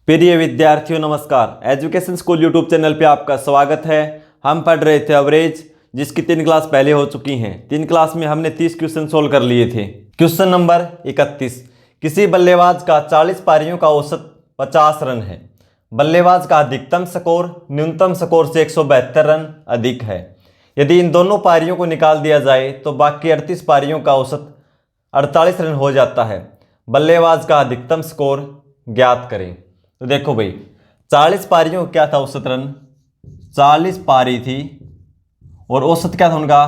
प्रिय विद्यार्थियों नमस्कार। एजुकेशन स्कूल यूट्यूब चैनल पे आपका स्वागत है। हम पढ़ रहे थे एवरेज, जिसकी 3 क्लास पहले हो चुकी हैं। 3 क्लास में हमने 30 क्वेश्चन सोल्व कर लिए थे। क्वेश्चन नंबर 31, किसी बल्लेबाज का 40 पारियों का औसत 50 रन है। बल्लेबाज का अधिकतम स्कोर न्यूनतम स्कोर से 172 रन अधिक है। यदि इन दोनों पारियों को निकाल दिया जाए तो बाकी 38 पारियों का औसत 48 रन हो जाता है। बल्लेबाज का अधिकतम स्कोर ज्ञात करें। तो देखो भाई, 40 पारियों क्या था औसत रन, 40 पारी थी और औसत क्या था उनका,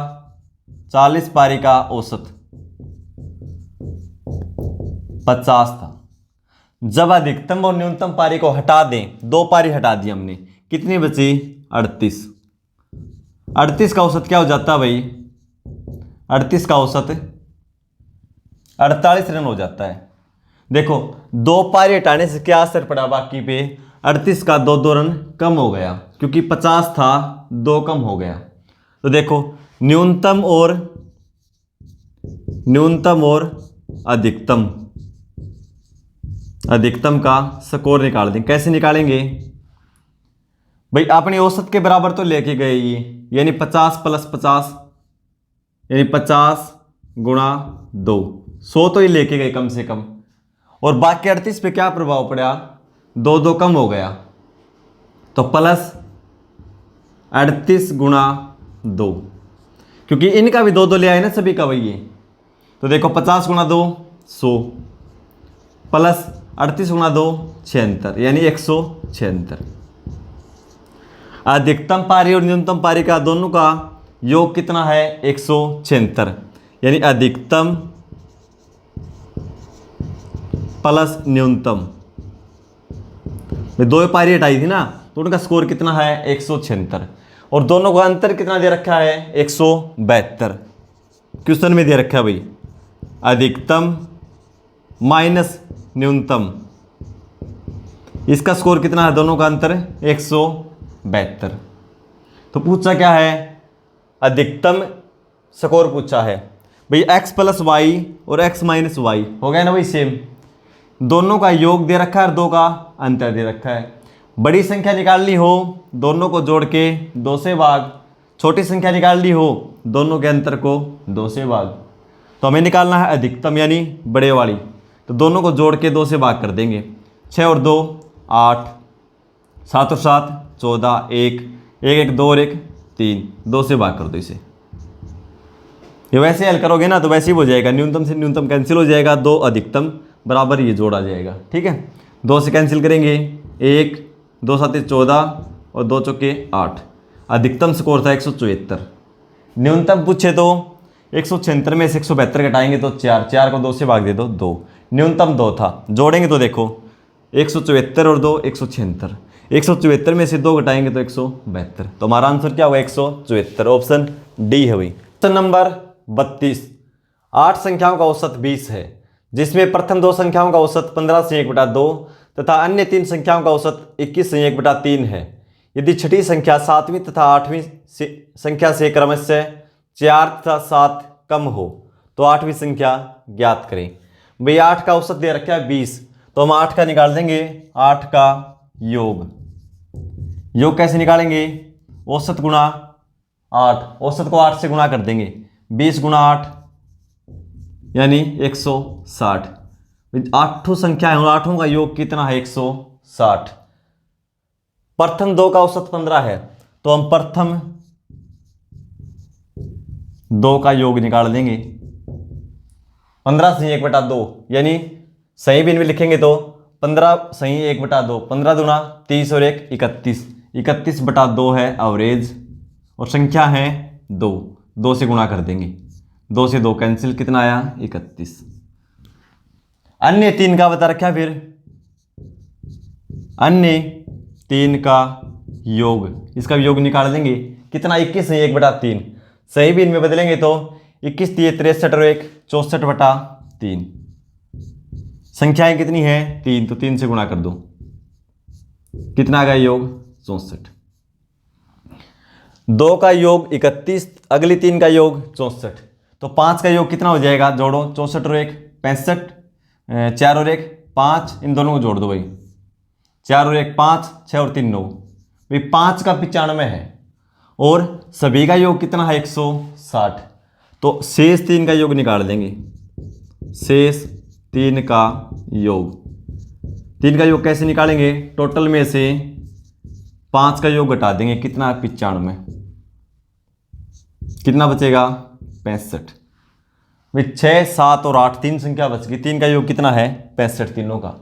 40 पारी का औसत 50 था। जब अधिकतम और न्यूनतम पारी को हटा दें, 2 पारी हटा दी हमने, कितनी बची 38। 38 का औसत क्या हो जाता भाई, 38 का औसत 48 रन हो जाता है। देखो 2 पारी हटाने से क्या असर पड़ा बाकी पे, 38 का 2 रन कम हो गया, क्योंकि 50 था 2 कम हो गया। तो देखो न्यूनतम और अधिकतम का स्कोर निकाल दें। कैसे निकालेंगे भाई, अपनी औसत के बराबर तो लेके गए ये, यानी 50 + 50 यानी 50 गुणा 2, 100 तो ये लेके गए कम से कम। और बाकी 38 पे क्या प्रभाव पड़ा, 2 कम हो गया, तो प्लस 38 गुणा 2, क्योंकि इनका भी 2 ले आए ना सभी का भाई ये। तो देखो 50 गुणा 2 100 प्लस 38 गुणा 2 76, यानी 176। अधिकतम पारी और न्यूनतम पारी का दोनों का योग कितना है, 176, यानी अधिकतम प्लस न्यूनतम। 2 पारी हटाई थी ना, तो उनका स्कोर कितना है 176, और दोनों का अंतर कितना दे रखा है 172। क्वेश्चन में दे रखा है भाई अधिकतम माइनस न्यूनतम, इसका स्कोर कितना है, दोनों का अंतर 172। तो पूछा क्या है, अधिकतम स्कोर पूछा है भाई, x + y और x - y हो गया ना भाई सेम। दोनों का योग दे रखा है और 2 का अंतर दे रखा है। बड़ी संख्या निकालनी हो, दोनों को जोड़ के 2 से भाग। छोटी संख्या निकालनी हो, दोनों के अंतर को 2 से भाग। तो हमें निकालना है अधिकतम यानी बड़े वाली, तो दोनों को जोड़ के 2 से भाग कर देंगे। 6 और 2 8, 7 और 7 14, 1 1 2 और 1 3, 2 से भाग कर दो इसे। ये वैसे हल करोगे ना तो वैसे ही हो जाएगा, न्यूनतम से न्यूनतम कैंसिल हो जाएगा, 2 अधिकतम बराबर ये जोड़ा जाएगा। ठीक है, 2 से कैंसिल करेंगे, 1 2 7 14 और 2 चौके 8। अधिकतम स्कोर था 174। न्यूनतम पूछे तो 176 में से 172 घटाएंगे तो 4 को 2 से भाग दे दो 2। न्यूनतम 2 था, जोड़ेंगे तो देखो 174 और 2 176, 174 में से 2 घटाएंगे तो 172। तो हमारा आंसर क्या होगा 174, ऑप्शन डी है भाई। क्वेश्चन नंबर 32, 8 संख्याओं का औसत 20 है, जिसमें प्रथम 2 संख्याओं का औसत 15/1/2 तथा अन्य 3 संख्याओं का औसत 21/1/3 है। यदि छठी संख्या 7वीं तथा 8वीं संख्या से क्रमशः 4 तथा 7 कम हो तो 8वीं संख्या ज्ञात करें। भाई 8 का औसत दे रखा है 20, तो हम 8 का निकाल देंगे, 8 का योग कैसे निकालेंगे, औसत गुणा 8, औसत को 8 से गुणा कर देंगे, 20 गुणा 8 यानी 160। 8 संख्या है, 8 का योग कितना है 160। प्रथम 2 का औसत 15 है, तो हम प्रथम 2 का योग निकाल देंगे, 15/1/2 यानी सही भी इनमें लिखेंगे तो 15/1/2, 15 दूना 30 और 1 31, 31/2 है एवरेज, और संख्या है 2, 2 से गुणा कर देंगे, 2 से 2 कैंसिल, कितना आया 31। अन्य 3 का बता रखा, फिर अन्य 3 का योग, इसका योग निकाल देंगे, कितना 21/1/3। सही भी इनमें बदलेंगे तो 21 3 63 और 1 64/3। संख्याएं कितनी है 3, तो 3 से गुणा कर दो, कितना आ गया योग 64। 2 का योग 31, अगली 3 का योग 64, तो 5 का योग कितना हो जाएगा, जोड़ो 64 और 1 65, 4 और 1 5, इन दोनों को जोड़ दो भाई, 4 और 1 5, 6 और 3 9, भाई 5 का 95 है और सभी का योग कितना है 160। तो शेष 3 का योग निकाल देंगे। शेष 3 का योग, 3 का योग कैसे निकालेंगे? टोटल में से 5 का योग घटा देंगे, कितना है 95, कितना बचेगा 65। भाई 6 7 और 8 3 संख्या बच गई, 3 का योग कितना है 65 तीनों का।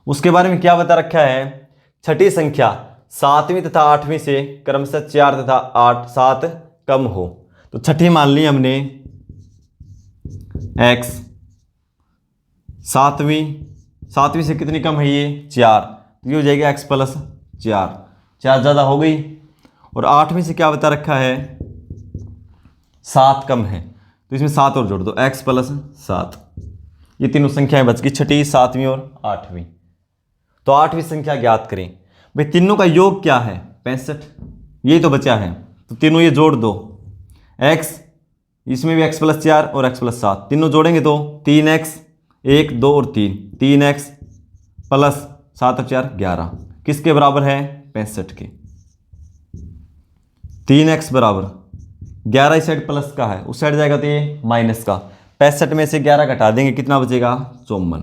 उसके बारे में क्या बता रखा है? छठी संख्या 7वीं तथा 8वीं से क्रमशः 4 तथा 8 7 कम हो। तो छठी मान ली हमने x, 7वीं से कितनी कम है ये 4, तो ये हो जाएगा x प्लस 4, 4 ज़्यादा हो गई। और 8वीं से क्या बता रखा है 7 कम है, तो इसमें 7 और जोड़ दो x प्लस 7। ये तीनों संख्याएं बच गई, छठी 7वीं और 8वीं। तो 8वीं संख्या ज्ञात करें। भाई तीनों का योग क्या है 65, यही तो बचा है, तो तीनों ये जोड़ दो। x, इसमें भी x प्लस 4 और x प्लस 7, तीनों जोड़ेंगे तो 3x 1 2 और 3, 3x प्लस 7 और 4 11, किसके बराबर है 65 के। 3x बराबर 11 इस साइड प्लस का है, उस साइड जाएगा तो ये माइनस का। 65 में से 11 घटा देंगे, कितना बचेगा 54।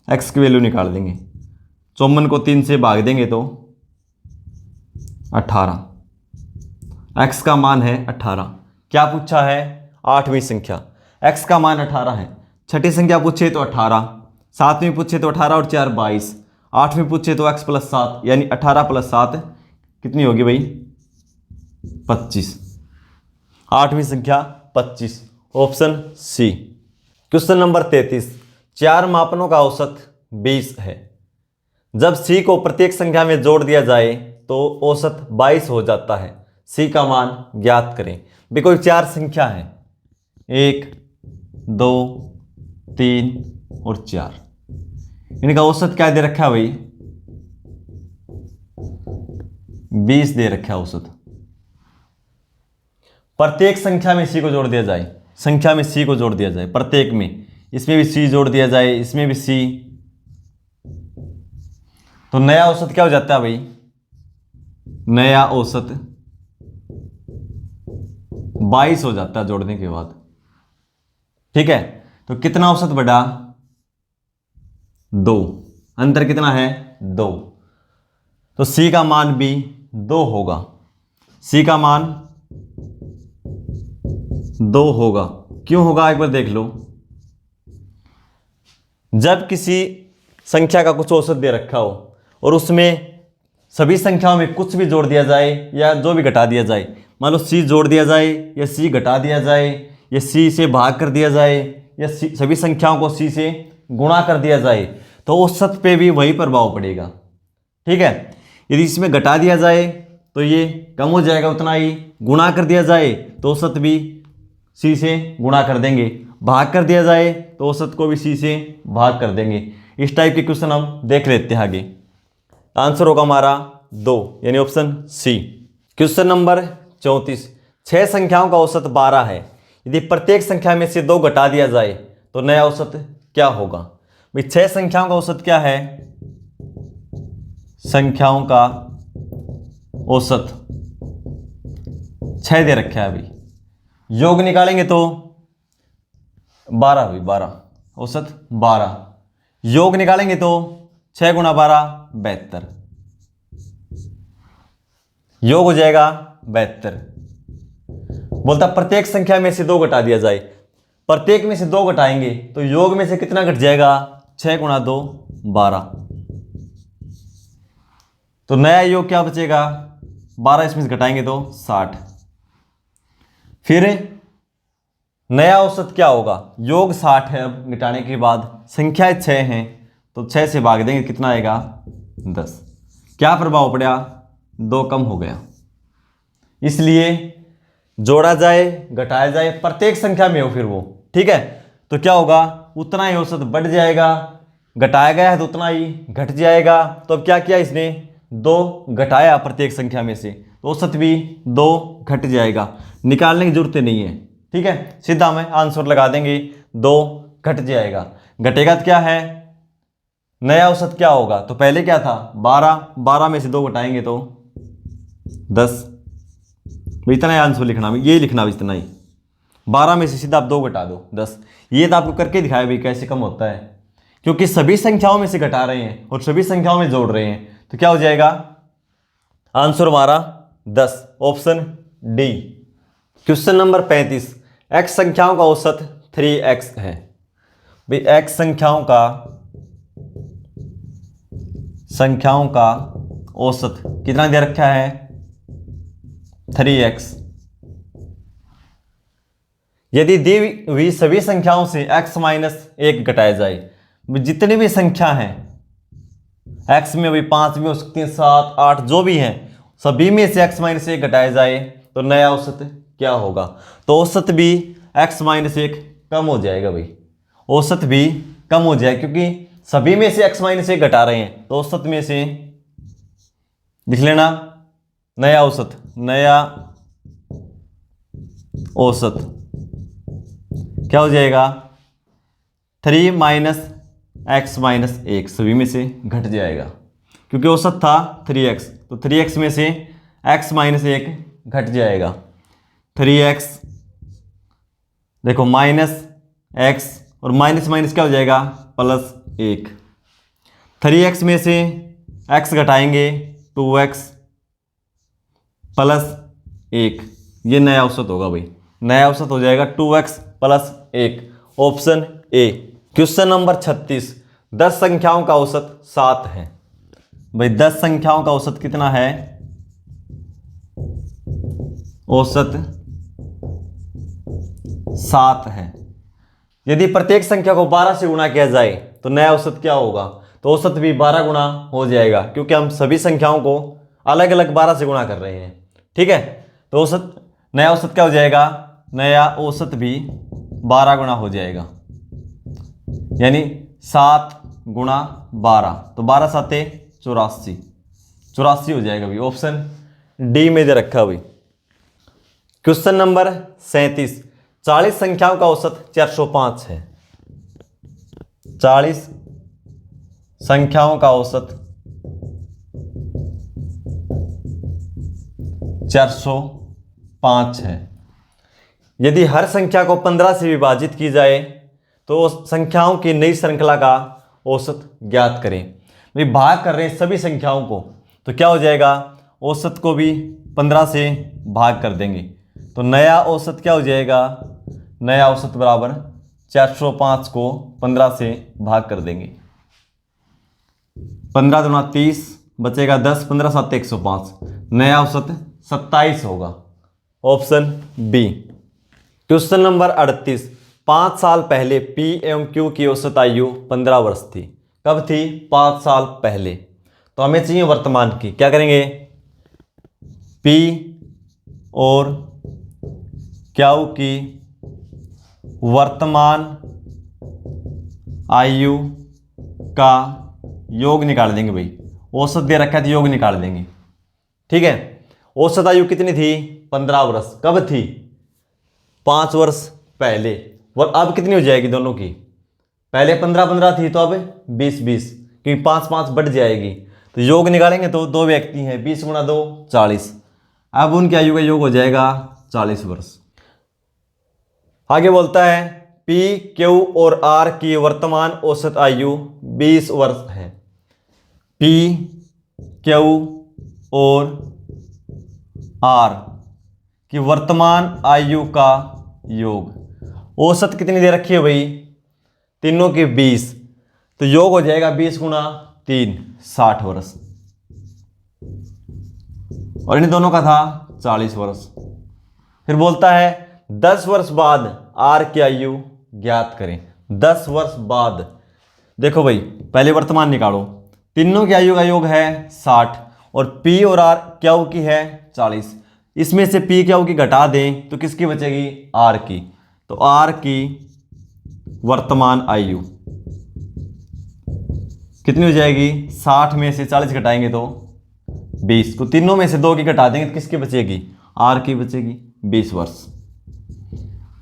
x की वैल्यू निकाल देंगे, 54 को 3 से भाग देंगे तो 18, x का मान है 18। क्या पूछा है 8वीं संख्या, x का मान 18 है। छठी संख्या पूछे तो 18, 7वीं पूछे तो 18 और 4 22, 8वीं पूछे तो x प्लस 7, यानी 18 प्लस 7 कितनी होगी भाई 25। 8वीं संख्या 25, ऑप्शन सी। क्वेश्चन नंबर 33, 4 मापनों का औसत 20 है। जब c को प्रत्येक संख्या में जोड़ दिया जाए तो औसत 22 हो जाता है। c का मान ज्ञात करें। भी कोई 4 संख्या है 1 2 3 और 4, इनका औसत क्या दे रखा है भाई 20 दे रखा है औसत। प्रत्येक संख्या में c को जोड़ दिया जाए, संख्या में c को जोड़ दिया जाए, प्रत्येक में, इसमें भी c जोड़ दिया जाए, इसमें भी c, तो नया औसत क्या हो जाता है भाई, नया औसत 22 हो जाता है जोड़ने के बाद। ठीक है, तो कितना औसत बढ़ा 2, अंतर कितना है 2, तो c का मान भी 2 होगा। c का मान 2 होगा। क्यों होगा एक बार देख लो। जब किसी संख्या का कुछ औसत दे रखा हो और उसमें सभी संख्याओं में कुछ भी जोड़ दिया जाए या जो भी घटा दिया जाए, मान लो c जोड़ दिया जाए या c घटा दिया जाए या c से भाग कर दिया जाए या सभी संख्याओं को c से गुणा कर दिया जाए, तो औसत पे भी वही प्रभाव पड़ेगा। ठीक है, यदि इसमें घटा दिया जाए तो ये कम हो जाएगा उतना ही, गुणा कर दिया जाए तो औसत भी c से गुणा कर देंगे, भाग कर दिया जाए तो औसत को भी c से भाग कर देंगे। इस टाइप के क्वेश्चन हम देख लेते हैं आगे। आंसर होगा हमारा 2, यानी ऑप्शन सी। क्वेश्चन नंबर 34, 6 संख्याओं का औसत 12 है। यदि प्रत्येक संख्या में से 2 घटा दिया जाए तो नया औसत क्या होगा। भाई 6 संख्याओं का औसत क्या है, संख्याओं का औसत 6 दे रखा है। अभी योग निकालेंगे तो 12 हुई, 12 औसत 12, योग निकालेंगे तो 6 गुणा 12 72, योग हो जाएगा 72। बोलता प्रत्येक संख्या में से 2 घटा दिया जाए, प्रत्येक में से 2 घटाएंगे तो योग में से कितना घट जाएगा 6 गुणा 2 12, तो नया योग क्या बचेगा 12, इसमें से घटाएंगे तो 60। फिर नया औसत क्या होगा, योग 60 है, अब मिटाने के बाद संख्याएं 6 हैं तो 6 से भाग देंगे, कितना आएगा 10। क्या प्रभाव पड़ा 2 कम हो गया। इसलिए जोड़ा जाए घटाया जाए प्रत्येक संख्या में हो फिर वो, ठीक है, तो क्या होगा उतना ही औसत बढ़ जाएगा, घटाया गया है तो उतना ही घट जाएगा। तो अब क्या किया इसने 2 घटाया प्रत्येक संख्या में से, तो औसत भी 2 घट जाएगा, निकालने की जरूरत नहीं है। ठीक है, सीधा में आंसर लगा देंगे 2 घट जाएगा। घटेगा तो क्या है नया औसत क्या होगा? तो पहले क्या था 12, 12 में से 2 घटाएंगे तो 10। इतना ही आंसर लिखना, ये लिखना भी इतना ही, 12 में से सीधा आप 2 घटा दो 10। ये तो आपको करके दिखाया भाई कैसे कम होता है, क्योंकि सभी संख्याओं में से घटा रहे हैं और सभी संख्याओं में जोड़ रहे हैं, तो क्या हो जाएगा आंसर हमारा 10, option D. Question number 35, x संख्याओं का औसत 3x है। भाई x संख्याओं का औसत कितना दे रखा है? 3x। यदि दी हुई सभी संख्याओं से x माइनस 1 घटाया जाए, जितनी भी संख्या हैं x में भी 5 भी हो सकती हैं, 7, 8 जो भी हैं, सभी में से x माइनस 1 घटाया जाए तो नया औसत क्या होगा? तो औसत भी x माइनस 1 कम हो जाएगा भाई, औसत भी कम हो जाएगा, क्योंकि सभी में से x माइनस 1 घटा रहे हैं, तो औसत में से लिख लेना नया औसत, नया औसत क्या हो जाएगा? 3 माइनस x माइनस 1, सभी में से घट जाएगा, क्योंकि औसत था 3x, तो 3x में से x माइनस 1 घट जाएगा। 3x देखो माइनस x और माइनस माइनस क्या हो जाएगा? प्लस 1। 3x में से x घटाएंगे 2x प्लस 1, ये नया औसत होगा भाई, नया औसत हो जाएगा 2x plus 1, option A. Question number 36, 10 संख्याओं का औसत 7 है। भाई 10 संख्याओं का औसत कितना है? औसत 7 है। यदि प्रत्येक संख्या को 12 से गुणा किया जाए तो नया औसत क्या होगा? तो औसत भी 12 गुणा हो जाएगा, क्योंकि हम सभी संख्याओं को अलग अलग 12 से गुणा कर रहे हैं। ठीक है, तो औसत, नया औसत क्या हो जाएगा? नया औसत भी 12 गुणा हो जाएगा, यानी 7 गुणा 12, तो 12 साते 84, 84 हो जाएगा भाई, ऑप्शन डी में दे रखा भाई। क्वेश्चन नंबर 37, 40 संख्याओं का औसत 405 है। 40 संख्याओं का औसत 405 है। यदि हर संख्या को 15 से विभाजित की जाए तो संख्याओं की नई श्रृंखला का औसत ज्ञात करें। भाई भाग कर रहे हैं सभी संख्याओं को, तो क्या हो जाएगा? औसत को भी 15 से भाग कर देंगे, तो नया औसत क्या हो जाएगा? नया औसत बराबर 405 को 15 से भाग कर देंगे, 15 दूना 30, बचेगा 10, 15 7 105, नया औसत 27 होगा, ऑप्शन बी। क्वेश्चन नंबर 38, 5 साल पहले पी एवं क्यू की औसत आयु 15 वर्ष थी। कब थी? 5 साल पहले। तो हमें चाहिए वर्तमान की, क्या करेंगे? पी और क्यू की वर्तमान आयु का योग निकाल देंगे भाई, औसत दे रखा है तो योग निकाल देंगे। ठीक है, औसत आयु कितनी थी? 15 वर्ष। कब थी? 5 वर्ष पहले। और अब कितनी हो जाएगी दोनों की? पहले 15-15 थी, तो अब 20-20, क्योंकि 5-5 बढ़ जाएगी, तो योग निकालेंगे तो 2 व्यक्ति हैं, 20 गुणा 2 40, अब उनकी आयु का योग हो जाएगा 40 वर्ष। आगे बोलता है पी क्यू और आर की वर्तमान औसत आयु 20 वर्ष है। पी क्यू और आर की वर्तमान आयु का योग, औसत कितनी दे रखी है भाई? तीनों की 20, तो योग हो जाएगा 20 गुणा 3 60 वर्ष, और इन दोनों का था 40 वर्ष। फिर बोलता है 10 वर्ष बाद आर की आयु ज्ञात करें। 10 वर्ष बाद, देखो भाई पहले वर्तमान निकालो, तीनों की आयु का योग है 60 और पी और आर क्यू की है 40, इसमें से पी क्यू की घटा दें तो किसकी बचेगी? आर की। तो आर की वर्तमान आयु कितनी हो जाएगी? 60 में से 40 घटाएंगे तो 20, तो तीनों में से 2 की घटा देंगे तो किसकी बचेगी? आर की बचेगी 20 वर्ष।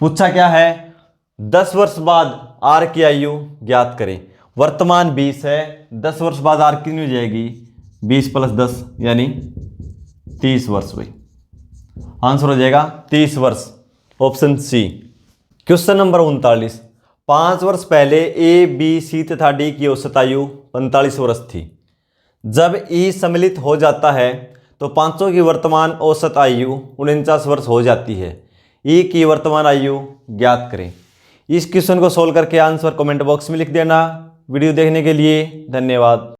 पूछा क्या है? 10 वर्ष बाद आर की आयु ज्ञात करें। वर्तमान 20 है, 10 वर्ष बाद आर कितनी हो जाएगी, 20 + 10 यानी 30 वर्ष भाई। आंसर हो जाएगा 30 वर्ष, ऑप्शन सी। क्वेश्चन नंबर 39, 5 वर्ष पहले ए, बी, सी तथा डी की औसत आयु 45 वर्ष थी। जब ई सम्मिलित हो जाता है तो पांचों की वर्तमान औसत आयु 49 वर्ष हो जाती है। ई की वर्तमान आयु ज्ञात करें। इस क्वेश्चन को सोल्व करके आंसर कमेंट बॉक्स में लिख देना। वीडियो देखने के लिए धन्यवाद।